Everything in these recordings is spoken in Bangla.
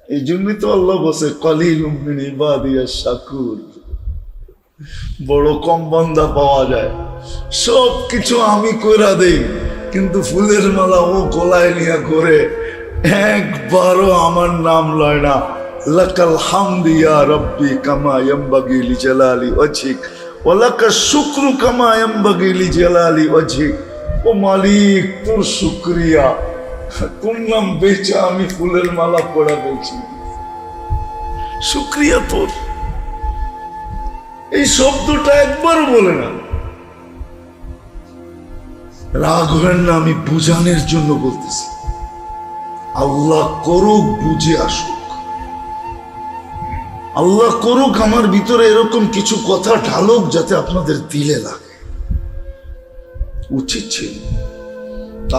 এই জন্যই তো আল্লাহ বসে কালিলুম মিন ইবাদিয়াশ শাকুর, বড় কম বান্দা পাওয়া যায়। সব কিছু আমি কইরা দেই, কিন্তু ফুলের মালা ও গলায় নিয়া করে একবারও আমার নাম লয় না। লাকাল হামদু ইয়া রাব্বি কামা ইয়ামবাগি লিজালালি ওয়াজহিক ওয়া লাকাশ শুকরু কামা ইয়ামবাগি লিজালালি ওয়াজহিক। ও মালিক, তোর শুকরিয়া, তোর নাম বেচা আমি ফুলের মালা পড়া বলছি, শুকরিয়া তোর। এই শব্দটা একবারও বলে না। রাগ হবেন না, আমি বুঝানোর জন্য বলতেছি। আল্লাহ করুক বুঝে আসুক, আল্লাহ করুক আমার ভিতরে এরকম কিছু কথা ঢালুক যাতে আপনাদের দিলে লাগে। উচিত ছিল।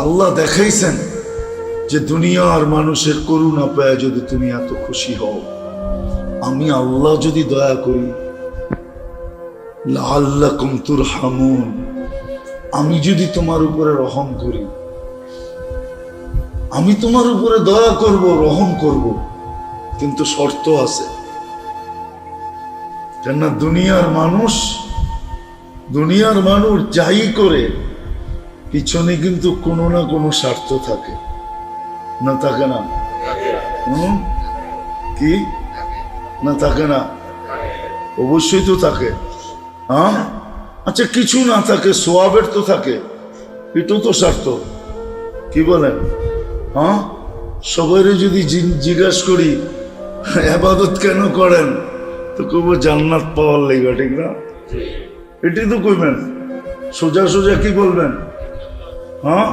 আল্লাহ দেখাইছেন যে দুনিয়ার মানুষের করুণা পায় যদি তুমি এত খুশি হও, আমি আল্লাহ যদি দয়া করি, লাআল্লাকুম তুরহামুন, আমি যদি তোমার উপরে রহম করি, আমি তোমার উপরে দয়া করব, রহম করব, কিন্তু শর্ত আছে। কেননা দুনিয়ার মানুষ যাই করে পিছনে কিন্তু কোনো না কোনো স্বার্থ থাকে, না থাকে না? কি না থাকে না? অবশ্যই তো থাকে। হ্যাঁ, আচ্ছা, কিছু না থাকে, সোয়াবের তো থাকে, এটাও তো স্বার্থ। কি বলেন? হ্যাঁ, সবাই যদি জিজ্ঞাসা করি ইবাদত কেন করেন, তো কব জান্নাত পাওয়ার লেগে, ঠিক না? এটাই তো কইবেন, সোজা সোজা কি বলবেন? হ্যাঁ,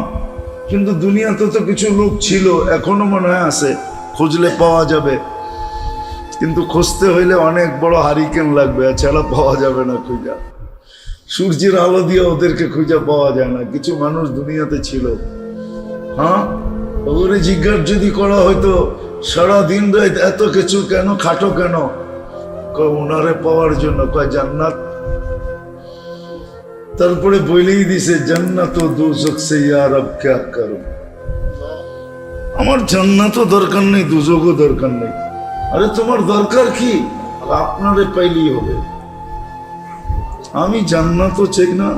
কিন্তু দুনিয়াতে তো কিছু লোক ছিল, এখনো মনে হয় আছে, খুঁজলে পাওয়া যাবে, কিন্তু খুঁজতে হইলে অনেক বড় হারিকেন লাগবে, এছাড়া পাওয়া যাবে না খুঁজা। সূর্যের আলো দিয়ে ওদেরকে খুঁজা পাওয়া যায় না। কিছু মানুষ দুনিয়াতে ছিল, হ্যাঁ, ওরে জিজ্ঞাসা যদি করা হয়তো সারা দিন রাত এত কিছু কেন খাটো কেন, ওনারে পাওয়ার জন্য, কয় জান্নাত। তারপরে বলেই দিছে জান্নাত ও দুজক সে ইয়া রব ক্যা করো, আমার জান্নাতও দরকার নেই, দুজকও দরকার নেই। আরে তোমার দরকার কি? আপনারে পাইলেই হবে। আমি জান্নাতও চাই না,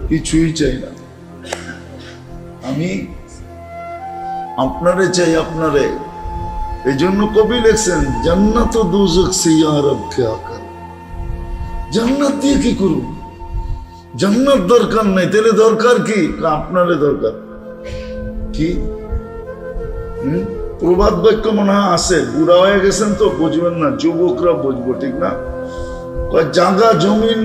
কিছুই চাই না, আমি আপনারে চাই, আপনারে। এই জন্য কবি লিখছেন জান্নাত ও দুজক সে ইয়া রব ক্যা করো, জান্নাত দিয়ে কি করব? জান্নাত দরকার নাই, তাহলে দরকার কি? আপনারে দরকার কি? প্রবাদ বাক্য মনে হয় আছে, বুড়া হয়ে গেছেন তো বুঝবেন না, যুবকরা বুঝবো, ঠিক না? কয় জায়গা জমিন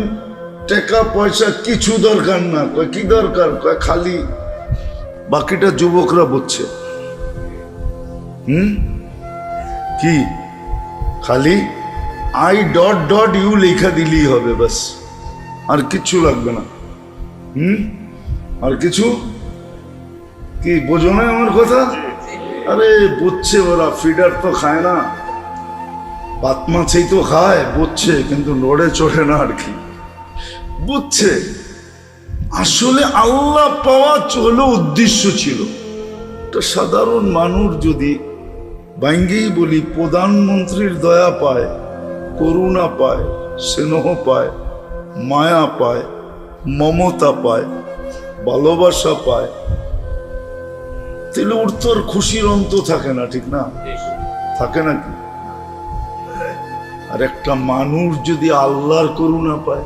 টাকা পয়সা কিছু দরকার না, কয় কি দরকার? কয় খালি, বাকিটা যুবকরা বুঝছে। কি? খালি I.ইউ লেখা দিলেই হবে, বাস, আর কিচ্ছু লাগবে না। আর কিছু কি? বোঝো না আমার কথা? আরে বুঝছে ওরা, ফিডার তো খায় না, ভাত মাছই তো খায়, বুঝছে, কিন্তু নড়ে চড়ে না আর কি, বুঝছে। আসলে আল্লাহ পাওয়া হলো উদ্দেশ্য ছিল। তো সাধারণ মানুষ যদি বাইঙ্গেই বলি প্রধানমন্ত্রীর দয়া পায়, করুণা পায়, স্নেহ পায়, মায়া পায়, মমতা পায়, ভালোবাসা পায়, তাহলে ওর তো আর খুশির অন্ত থাকে না, ঠিক না? থাকে নাকি? আর একটা মানুষ যদি আল্লাহর করুণা পায়,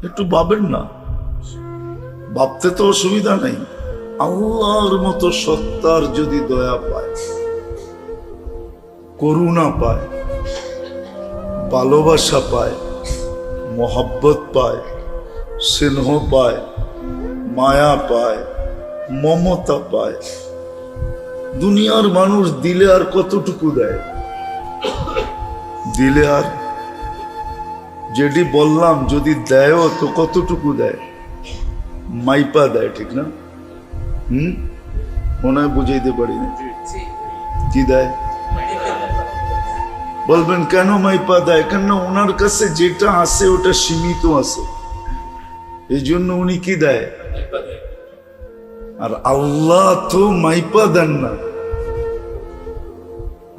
একটু ভাবেন না, ভাবতে তো অসুবিধা নেই। আল্লাহর মতো সত্তার যদি দয়া পায়, করুণা পায়, ভালোবাসা পায়, মোহাব্বত পায়, স্নেহ পায়, মায়া পায়, মমতা পায়, দুনিয়ার মানুষ দিলে আর কতটুকু দেয়? দিলে আর, যেটি বললাম, যদি দেয়ও তো কতটুকু দেয়? মাইপা দেয়, ঠিক না? মনে হয় বুঝাইতে পারি না। কি দেয়? বলবেন কেন মাইপা দেয়? কেন ওনার কাছে যেটা আছে ওটা সীমিত আছে, এই জন্য উনি কি দেয়। আর আল্লাহ তো মাইপা দেন না,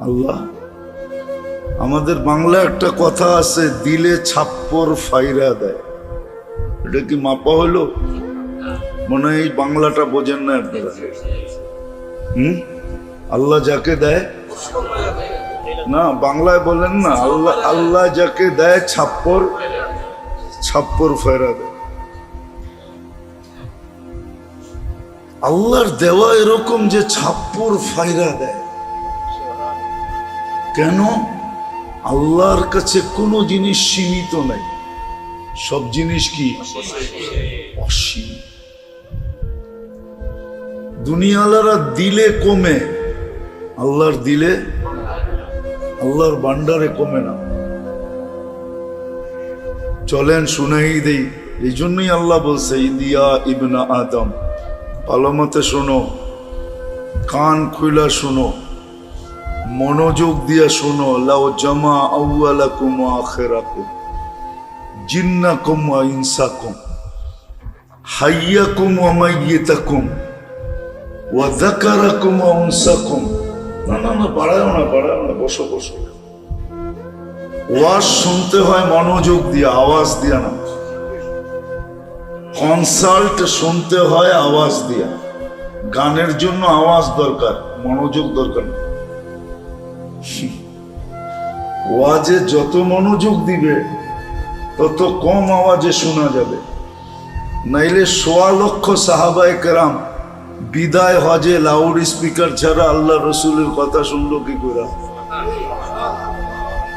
আল্লাহ। আমাদের বাংলা একটা কথা আছে, দিলে ছাপ্পর ফাইরা দেয়। এটা কি মাপা হলো? মনে হয় এই বাংলাটা বোঝেন না আপনারা। আল্লাহ যাকে দেয়, না বাংলায় বলেন না, আল্লাহ আল্লাহ যাকে দেয় ছাপ্পর ফায়রা দেয়। আল্লাহর দেওয়া এরকম যে ছাপ্পর ফায়রা দেয়। কেন? আল্লাহর কাছে কোনো জিনিস সীমিত নাই, সব জিনিস কি অসীম। দুনিয়ালারা দিলে কমে, আল্লাহর দিলে, আল্লাহর ভান্ডারে কমে না। চলেন শুনাই দেই। এই জন্যই আল্লাহ বলছে, ইদিয়া ইবনা আদম, ভালোমতে শোনো, কান খুলা শোনো, মনোযোগ দিয়া শোনো। লাউ জামা আউয়ালাকুম ওয়া আখিরাকুম, জিন্নাকুম ওয়া ইনসাকুম, হাইয়াকুম ওয়া মাইয়িতাকুম, ওয়া যাকারাকুম ওয়া উনসাকুম। না না না, বাড়াও না, বসো। ওয়াজ শুনতে হয় মনোযোগ দিয়ে, আওয়াজ দিয়া না। কনসাল্ট শুনতে হয় আওয়াজ দিয়া। গানের জন্য আওয়াজ দরকার, মনোযোগ দরকার না। ওয়াজে যত মনোযোগ দিবে তত কম আওয়াজে শোনা যাবে। নাইলে ১.৫ লক্ষ সাহাবায়ে কেরাম বিদায় হজে লাউড স্পিকার ছাড়া আল্লাহ রসুলের কথা শুনলো কি করে?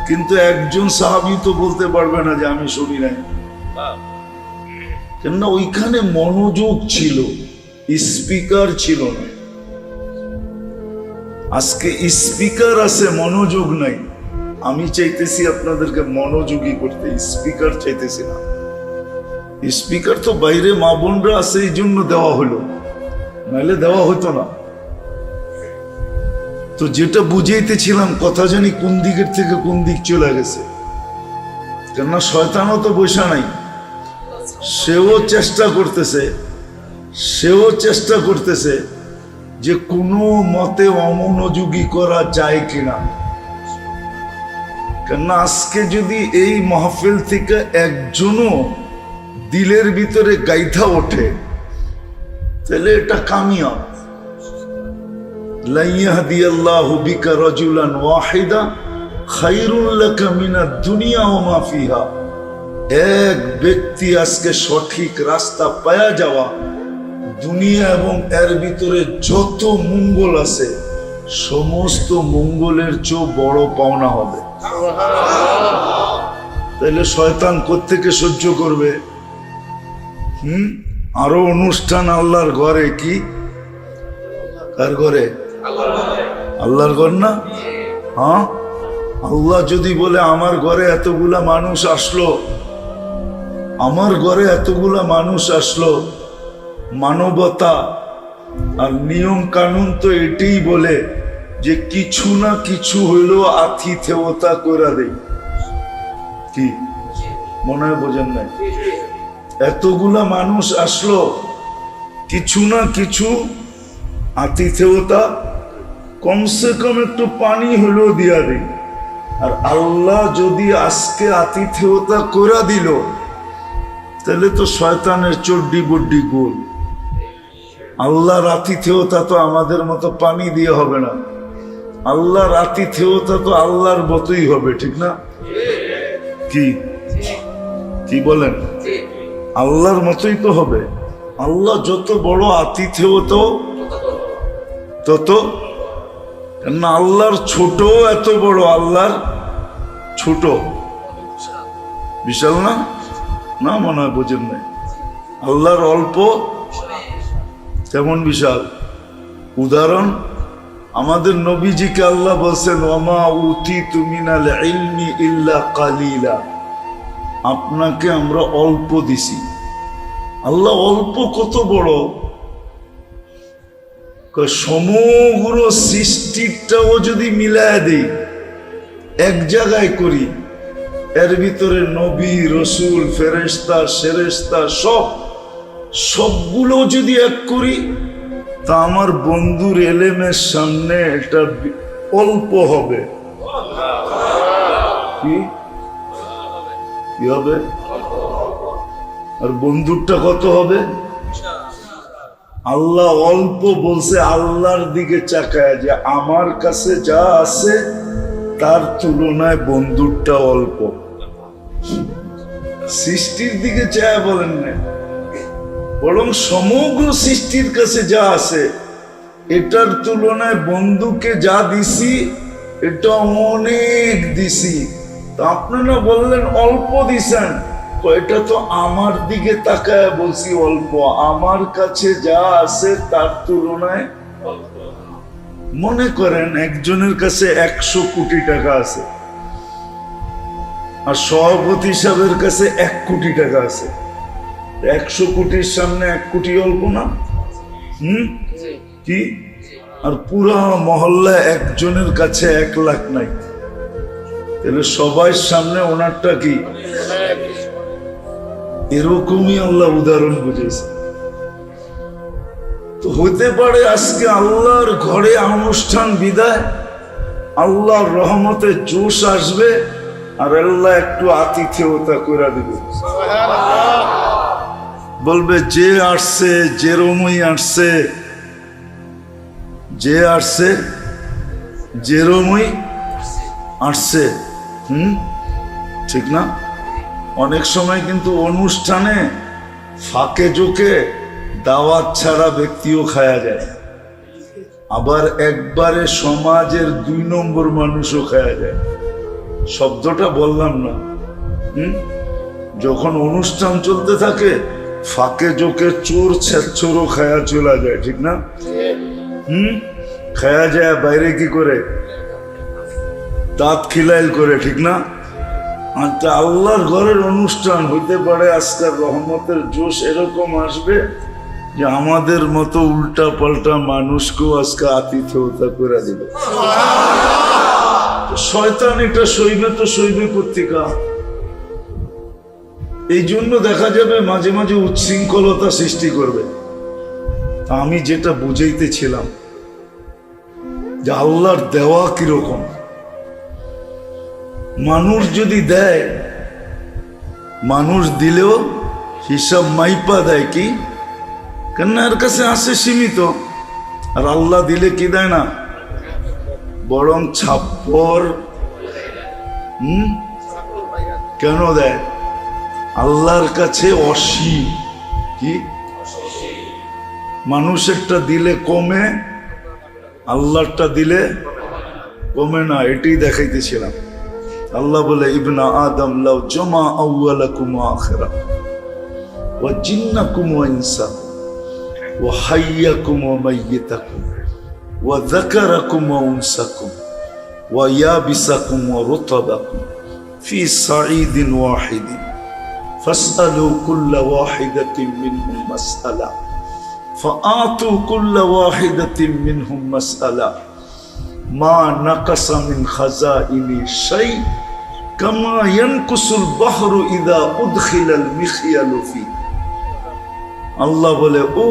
কিন্তু একজন সাহাবী তো বলতে পারবে না যে আমি শুনি নাই। কেননা ওইখানে মনোযোগ ছিল, স্পিকার ছিল না। আজকে স্পিকার আছে, মনোযোগ নাই। আমি চাইতেছি আপনাদেরকে মনোযোগী করতে, স্পিকার চাইতেছি না। স্পিকার তো বাইরে মা বোনরা আছে, এই জন্য দেওয়া হলো, নাহলে দেওয়া হতো না। তো যেটা বুঝাইতেছিলাম, কথা জানি কোন দিকের থেকে কোন দিক চলে গেছে। কেননা শয়তানও তো বসা নাই, সেও চেষ্টা করতেছে যে কোনো মতে অমনোযোগী করা যায় কিনা। কেননা আজকে যদি এই মাহফিল থেকে একজনও দিলের ভিতরে গাইথা ওঠে, তাহলে এটা কামিয়াব। লা ইয়াহদিয়াল্লাহু বিকা রাজুলান ওয়াহিদা খায়রুল লাকা মিনাদ দুনিয়া ওয়া মা ফিহা। এক ব্যক্তি আজকে সঠিক রাস্তা পায়া যাওয়া, দুনিয়া এবং এর ভিতরে যত মঙ্গল আছে সমস্ত মঙ্গলের চেয়ে বড় পাওনা হবে। তাহলে শয়তান কোত্থেকে সহ্য করবে? আরো অনুষ্ঠান আল্লাহর ঘরে, কি কার ঘরে? আল্লাহর ঘর না? হ্যাঁ, আল্লাহ যদি বলে আমার ঘরে এতগুলা মানুষ আসলো, আমার ঘরে এতগুলা মানুষ আসলো, মানবতা আর নিয়ম কানুন তো এটাই বলে যে কিছু না কিছু হইলেও আতিথেয়তা করে দেয়। কি মনে হয় বোঝেন নাই? এতগুলা মানুষ আসলো, কিছু না কিছু আতিথেয়তা, কমসে কম একটু পানি হলেও দিয়া দিই। আর আল্লাহ যদি আজকে আতিথেয়তা করে দিল, তাহলে তো শয়তানের চড্ডি বড্ডি গোল। আল্লাহর আতিথেয়তা তো আমাদের মতো পানি দিয়ে হবে না, আল্লাহর আতিথেয়তা তো আল্লাহর মতোই হবে, ঠিক না? কি বলেন? আল্লাহর মতোই তো হবে। আল্লাহ যত বড় আতিথেয়তা তত, না আল্লাহর ছোট এত বড়, আল্লাহর ছোট বিশাল না? না মনে হয় বোঝেন নাই। আল্লাহর অল্প তেমন বিশাল। উদাহরণ, আমাদের নবীজিকে আল্লাহ বলছেন, ওয়ামা উতিতু মিনাল ইলমি ইল্লা কালিলা, আপনাকে আমরা অল্প দিছি। আল্লাহ অল্প কত বড়! সমগ্র সৃষ্টিটাও যদি মিলায় দেই, এক জায়গায় করি, এর ভিতরে নবী, রসুল, ফেরেশতা, সেরেশতা সবগুলো যদি এক করি, তা আমার বন্ধুর এলেমের সামনে এটা অল্প হবে। কি কি হবে? আর বন্ধুরটা কত হবে? আল্লাহ অল্প বলছে আল্লাহর দিকে চাকায়, যে আমার কাছে যা আছে তার তুলনায় বন্ধুরটা অল্প। সৃষ্টির দিকে চায় বলেন না, বরং সমগ্র সৃষ্টির কাছে যা আছে এটার তুলনায় বন্ধুকে যা দিছি এটা অনেক দিছি। তা আপনারা বললেন অল্প দিছেন, এটা তো আমার দিকে তাকায় বলছি অল্প, আমার কাছে যা আছে তার তুলনায়। মনে করেন একজনের কাছে 100 কোটি টাকা আছে, আর সভাপতি সাহেবের কাছে 1 কোটি টাকা আছে। 100 কোটির সামনে 1 কোটি অল্প না? কি? আর পুরা মহল্লা একজনের কাছে 1 লাখ নাই, তাহলে সবাই সামনে ওনারটা কি? এরকমই আল্লাহ উদাহরণ বুঝেছে। তো হতে পারে আজকে আল্লাহর ঘরে অনুষ্ঠান বিদায়, আল্লাহর রহমতে জোশ আসবে, আর আল্লাহ একটু আতিথেয়তা করে দিবে। বলবে যে আসছে, যেরমই আসছে, যে আসছে যেরমই আসছে। ঠিক না? অনেক সময় কিন্তু অনুষ্ঠানে ফাঁকে জোকে দাওয়াত ছাড়া ব্যক্তিও খায়া যায়, আবার একবারে সমাজের 2 নম্বর মানুষও খায়া যায়। শব্দটা বললাম না? যখন অনুষ্ঠান চলতে থাকে ফাঁকে জোকে চোর ছেচ্চোরও খায়া চলা যায়, ঠিক না? খায়া যায় বাইরে কি করে? দাঁত খিলাইল করে, ঠিক না? আচ্ছা, আল্লাহর ঘরের অনুষ্ঠান হইতে পারে আজকাল রহমতের জোশ এরকম আসবে যে আমাদের মতো উল্টা পাল্টা মানুষকেও আজকে আতিথেয়তা করে দিবে। শয়তান এটা সইবে তো সইবে পত্রিকা। এই জন্য দেখা যাবে মাঝে মাঝে উচ্ছৃঙ্খলতা সৃষ্টি করবে। আমি যেটা বুঝাইতেছিলাম যে আল্লাহর দেওয়া কিরকম, মানুষ যদি দেয়, মানুষ দিলেও হিসাব মাইপা দেয়, কি কেন এর কাছে আসে সীমিত, আর আল্লাহ দিলে কি দেয় না, বরং ছাপ্পর। কেন দেয়? আল্লাহর কাছে অসীম। কি? মানুষেরটা দিলে কমে, আল্লাহরটা দিলে কমে না। এটাই দেখাইতেছিলাম। আল্লাহ বলে ইবনা আদম লাউ জামা আউয়ালাকুম ওয়া আখিরাকুম ওয়া জিন্নাকুম ওয়া ইনসাকুম ওয়া হাইয়াকুম ওয়া মাইয়িতাকুম ওয়া যাকারাকুম ওয়া উনসাকুম ওয়া ইয়াবিসাকুম ওয়া রুতাবাকুম ফি সাঈদিন ওয়াহিদিন ফাসআলু কুল্লা ওয়াহিদাতিন মিনহুম মাসআলা ফাআতু কুল্লা ওয়াহিদাতিন মিনহুম মাসআলা মা নাকাসা মিন খাজাইনি শাই কামা ইয়ানকুসুল বাহরু ইযা উদখিলাল মিখয়ালু ফি। আল্লাহ বলে, ও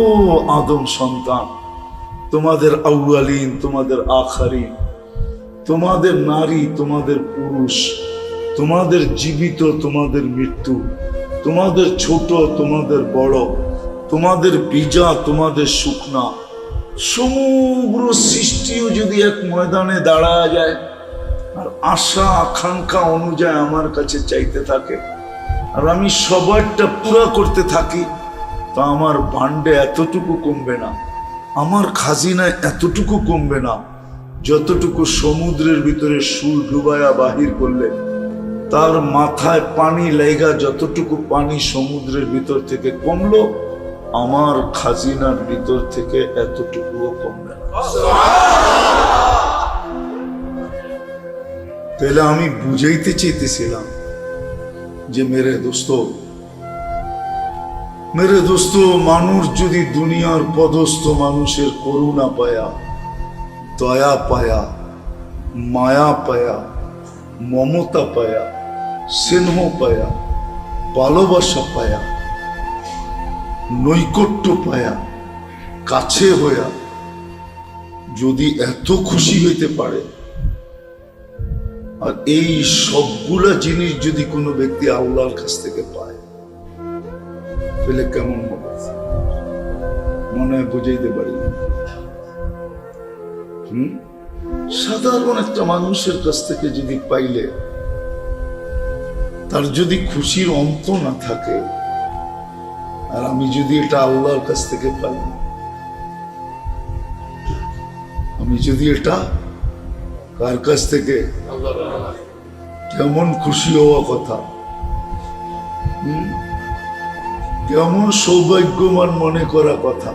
আদম সন্তান, তোমাদের আউয়ালিন, তোমাদের আখারিন, তোমাদের নারী, তোমাদের পুরুষ, তোমাদের জীবিত, তোমাদের মৃত্যু, তোমাদের ছোট, তোমাদের বড়, তোমাদের বীজা, তোমাদের শুকনা, সমগ্র সৃষ্টিও যদি এক ময়দানে দাঁড়া যায় আর আশা আকাঙ্ক্ষা অনুযায়ী আমার কাছে চাইতে থাকে, আর আমি সবারটা পুরা করতে থাকি, তো আমার ভান্ডে এতটুকু কমবে না, আমার খাজিনায় এতটুকু কমবে না, যতটুকু সমুদ্রের ভিতরে সুর ডুবায়া বাহির করলে তার মাথায় পানি লেগা যতটুকু পানি সমুদ্রের ভিতর থেকে কমলো, আমার খাজিনার ভিতর থেকে এতটুকুও কমবে না। তাহলে আমি বুঝাইতে চাইতেছিলাম যে মেরে দোস্ত, মানুষ যদি দুনিয়ার পদস্থ মানুষের করুণা পায়া, দয়া পায়া, মায়া পায়া, মমতা পায়া, স্নেহ পায়া, ভালোবাসা পায়া, নৈকট্য পায়া, কাছে হইয়া যদি এত খুশি হইতে পারে, আর এই সবগুলা জিনিস যদি কোনো ব্যক্তি আল্লাহর কাছ থেকে পায় তাহলে কেমন হবে মনে হয় বুঝাইতে পারি না। সাধারণ একটা মানুষের কাছ থেকে যদি পাইলে তার যদি খুশির অন্ত না থাকে, আর আমি যদি এটা আল্লাহর কাছ থেকে পাই, আমি যদি এটা কার কাছ থেকে, কেমন খুশি হওয়া কথা, কেমন সৌভাগ্যবান মনে করা কথা।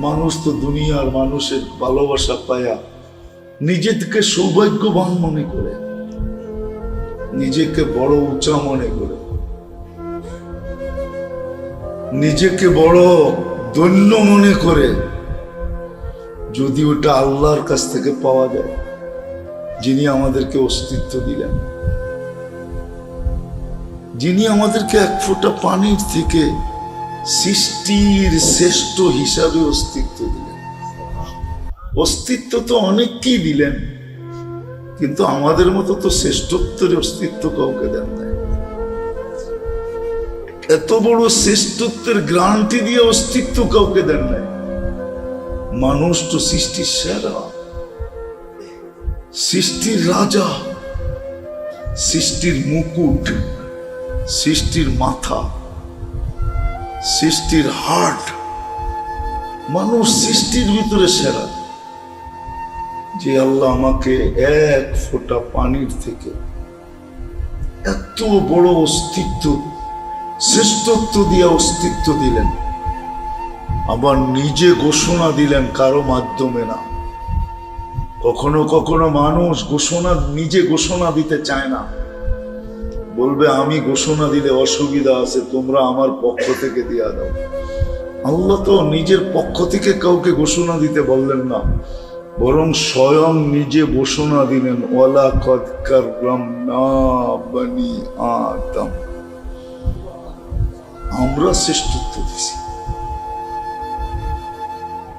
মানুষ তো দুনিয়ার মানুষের ভালোবাসা পায়া নিজেকে সৌভাগ্যবান মনে করে, নিজেকে বড় উঁচা মনে করে, নিজেকে বড় ধন্য মনে করে। যদি ওটা আল্লাহর কাছ থেকে পাওয়া যায়, যিনি আমাদেরকে অস্তিত্ব দিলেন, যিনি আমাদেরকে এক ফোঁটা পানির থেকে সৃষ্টির শ্রেষ্ঠ হিসাবে অস্তিত্ব দিলেন। অস্তিত্ব তো অনেককেই দিলেন, কিন্তু আমাদের মতো তো শ্রেষ্ঠত্বের অস্তিত্ব কাউকে দেন নাই। এত বড় শ্রেষ্ঠত্বের গ্যারান্টি দিয়ে অস্তিত্ব কাউকে দেন নাই। মানুষ তো সৃষ্টির সেরা, সৃষ্টির রাজা, সৃষ্টির মুকুট, সৃষ্টির মাথা, সৃষ্টির হার্ট। মানুষ সৃষ্টির ভিতরে সেরা। যে আল্লাহ আমাকে এক ফোঁটা পানির থেকে এত বড় অস্তিত্ব, শ্রেষ্ঠত্ব দিয়ে অস্তিত্ব দিলেন, আবার নিজে ঘোষণা দিলেন, কারো মাধ্যমে না। কখনো কখনো মানুষ নিজে ঘোষণা দিতে চায় না, বলবে আমি ঘোষণা দিলে অসুবিধা আছে, তোমরা আমার পক্ষ থেকে দিয়া দাও। আল্লাহ তো নিজের পক্ষ থেকে কাউকে ঘোষণা দিতে বললেন না, বরং স্বয়ং নিজে ঘোষণা দিলেন, ওয়ালাকাদ কাররামনা বনি আদম। আমরা শ্রেষ্ঠত্ব দিছি।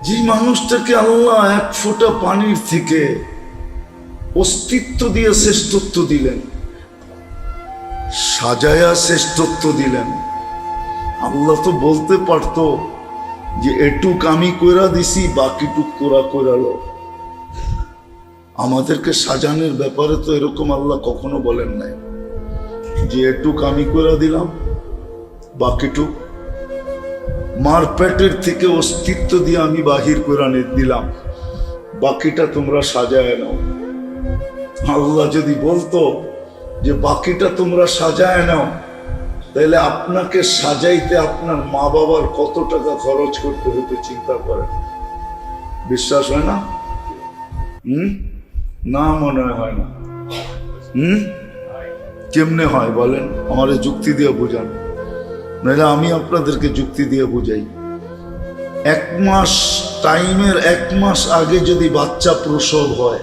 যে মানুষটাকে আল্লাহ এক ফোঁটা পানির থেকে অস্তিত্ব দিয়ে শ্রেষ্ঠত্ব দিলেন, সাজায়া শ্রেষ্ঠত্ব দিলেন। আল্লাহ তো বলতে পারতো যে এটুক আমি কইরা দিছি, বাকিটুক তোরা কইরালো। আমাদেরকে সাজানোর ব্যাপারে তো এরকম আল্লাহ কখনো বলেন নাই যে এটুক আমি কইরা দিলাম, বাকিটুক মার পেটের থেকে অস্তিত্ব দিয়ে আমি বাহির করে দিলাম, বাকিটা তোমরা সাজায় নাও। আল্লাহ যদি বলতো যে বাকিটা তোমরা সাজায় নাও, তাহলে আপনাকে সাজাইতে আপনার মা বাবার কত টাকা খরচ করতে হতো চিন্তা করেন। বিশ্বাস হয় না? না, মনে হয় না। কেমনে হয় বলেন? আমার যুক্তি দিয়ে বোঝান, নাহলে আমি আপনাদেরকে যুক্তি দিয়ে বুঝাই। 1 মাস টাইমের 1 মাস আগে যদি বাচ্চা প্রসব হয়,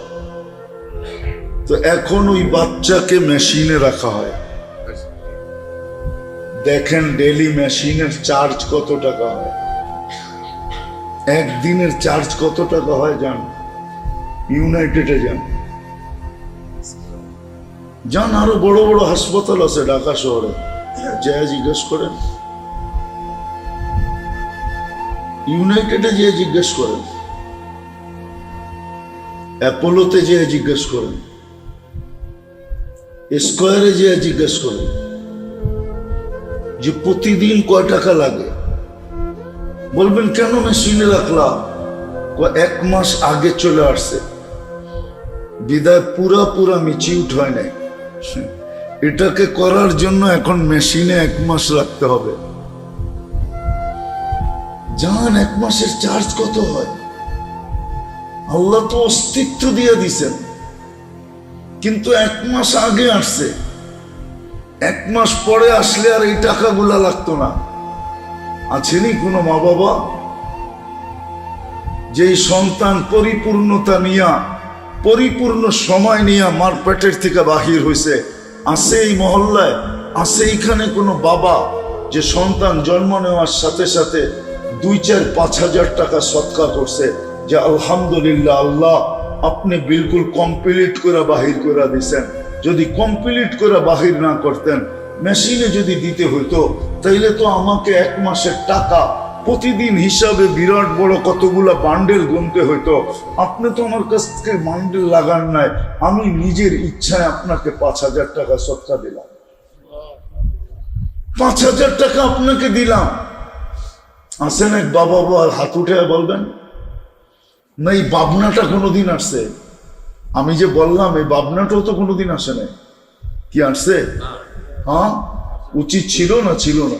তো এখন ওই বাচ্চাকে মেশিনে রাখা হয়। দেখেন ডেলি মেশিনের চার্জ কত টাকা হয়, একদিনের চার্জ কত টাকা হয় জান? ইউনাইটেডে যান, আরো বড় বড় হাসপাতাল আছে ঢাকা শহরে, যা জিজ্ঞেস করেন। ইউনাইটেডে যেয়ে জিজ্ঞেস করেন, অ্যাপোলোতে যেয়ে জিজ্ঞেস করেন, স্কয়ারে যেয়ে জিজ্ঞেস করেন যে প্রতিদিন কয় টাকা লাগে। বলবেন কেন মেশিনে রাখলাম? 1 মাস আগে চলে আসছে, বিদায় পুরা মিচিউট হয় নাই। এটাকে করার জন্য এখন মেশিনে 1 মাস রাখতে হবে। জান 1 মাসের চার্জ কত হয়? আল্লাহ তো অস্তিত্ব দিয়ে দিছেন, কিন্তু 1 মাস আগে আসছে। 1 মাস পরে আসলে আর এই টাকাগুলা লাগতো না। আছেনি কোনো মা বাবা যেই সন্তান পরিপূর্ণতা নিয়া, পরিপূর্ণ সময় নিয়ে মার পেটের থেকে বাহির হয়েছে? আছে এই মহল্লায়? আছে এইখানে কোনো বাবা যে সন্তান জন্ম নেওয়ার সাথে সাথে 2, 4, 5 হাজার টাকা সৎকার করছে যে আলহামদুলিল্লাহ, আল্লাহ আপনি বিলকুল কমপ্লিট করে বাহির করে দিছেন। যদি কমপ্লিট করে বাহির না করতেন, মেশিনে যদি দিতে হইতো, তাইলে তো আমাকে 1 মাসের টাকা প্রতিদিন হিসাবে বিরাট বড় কতগুলা বান্ডেল গুনতে হইতো। আপনি তো আমার কাছ থেকে বান্ডেল লাগান নাই, আমি নিজের ইচ্ছায় আপনাকে 5,000 টাকা সৎকা দিলাম। 5,000 টাকা আপনাকে দিলাম। আসেন এক বাবা হাত উঠে বলবেন না, এই ভাবনাটা কোনোদিন আসছে? আমি যে বললাম এই ভাবনাটাও তো কোনোদিন আসে নাই। কি আসছে? হ্যাঁ, উচিত ছিল না ছিল না?